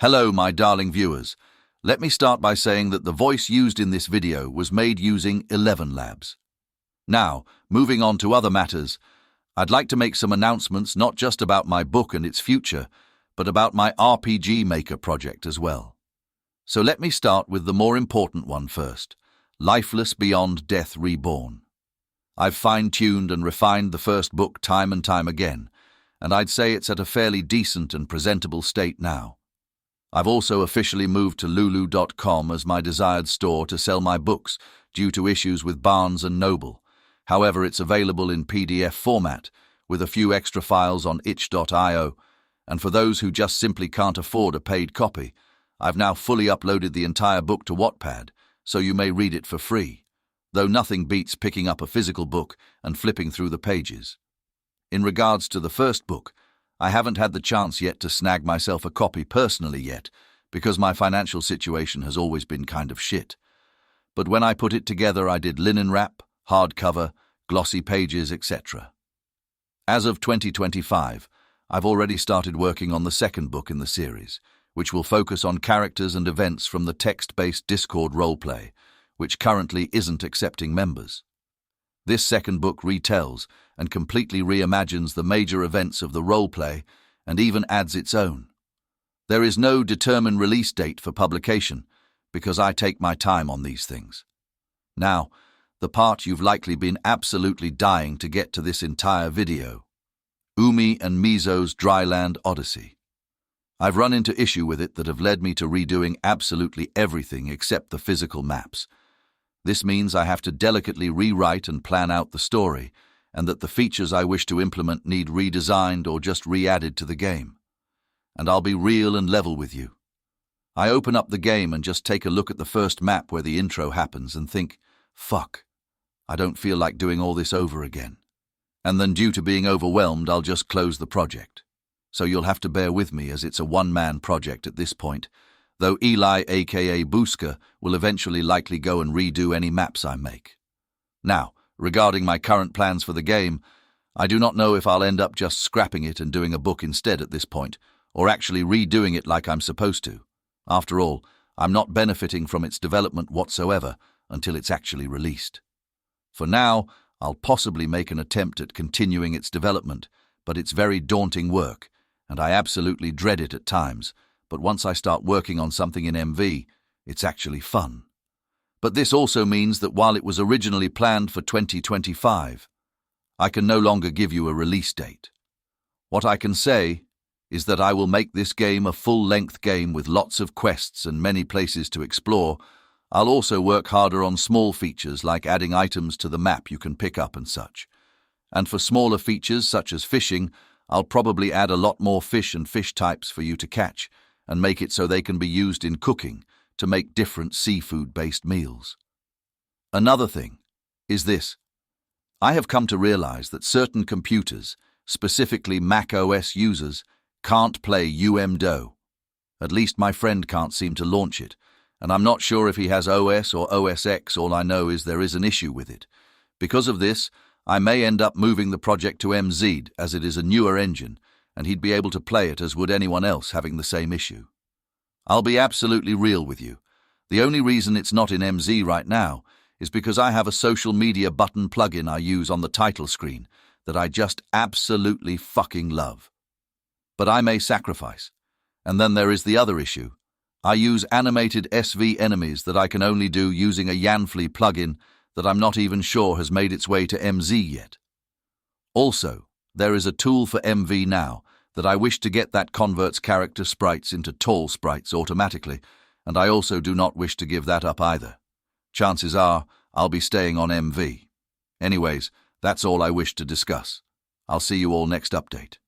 Hello, my darling viewers. Let me start by saying that the voice used in this video was made using ElevenLabs. Now, moving on to other matters, I'd like to make some announcements not just about my book and its future, but about my RPG Maker project as well. So let me start with the more important one first, Lifeless Beyond Death Reborn. I've fine-tuned and refined the first book time and time again, and I'd say it's at a fairly decent and presentable state now. I've also officially moved to Lulu.com as my desired store to sell my books due to issues with Barnes & Noble. However, it's available in PDF format with a few extra files on itch.io, and for those who just simply can't afford a paid copy, I've now fully uploaded the entire book to Wattpad, so you may read it for free, though nothing beats picking up a physical book and flipping through the pages. In regards to the first book, I haven't had the chance yet to snag myself a copy personally yet, because my financial situation has always been kind of shit. But when I put it together, I did linen wrap, hardcover, glossy pages, etc. As of 2025, I've already started working on the second book in the series, which will focus on characters and events from the text-based Discord roleplay, which currently isn't accepting members. This second book retells and completely reimagines the major events of the roleplay and even adds its own. There is no determined release date for publication because I take my time on these things. Now, the part you've likely been absolutely dying to get to this entire video. Umi and Mizo's Dryland Odyssey. I've run into issue with it that have led me to redoing absolutely everything except the physical maps. This means I have to delicately rewrite and plan out the story, and that the features I wish to implement need redesigned or just re-added to the game. And I'll be real and level with you. I open up the game and just take a look at the first map where the intro happens and think, fuck, I don't feel like doing all this over again. And then due to being overwhelmed, I'll just close the project. So you'll have to bear with me as it's a one-man project at this point, though Eli aka Booska will eventually likely go and redo any maps I make. Now, regarding my current plans for the game, I do not know if I'll end up just scrapping it and doing a book instead at this point, or actually redoing it like I'm supposed to. After all, I'm not benefiting from its development whatsoever until it's actually released. For now, I'll possibly make an attempt at continuing its development, but it's very daunting work, and I absolutely dread it at times. But once I start working on something in MV, it's actually fun. But this also means that while it was originally planned for 2025, I can no longer give you a release date. What I can say is that I will make this game a full-length game with lots of quests and many places to explore. I'll also work harder on small features like adding items to the map you can pick up and such. And for smaller features such as fishing, I'll probably add a lot more fish and fish types for you to catch, and make it so they can be used in cooking to make different seafood-based meals. Another thing is this. I have come to realize that certain computers, specifically Mac OS users, can't play UMDO. At least my friend can't seem to launch it, and I'm not sure if he has OS or OS X. All I know is there is an issue with it. Because of this, I may end up moving the project to MZ as it is a newer engine, and he'd be able to play it as would anyone else having the same issue. I'll be absolutely real with you. The only reason it's not in MZ right now is because I have a social media button plugin I use on the title screen that I just absolutely fucking love. But I may sacrifice. And then there is the other issue. I use animated SV enemies that I can only do using a Yanfly plugin that I'm not even sure has made its way to MZ yet. Also, there is a tool for MV now that I wish to get that converts character sprites into tall sprites automatically, and I also do not wish to give that up either. Chances are I'll be staying on MV. Anyways, that's all I wish to discuss. I'll see you all next update.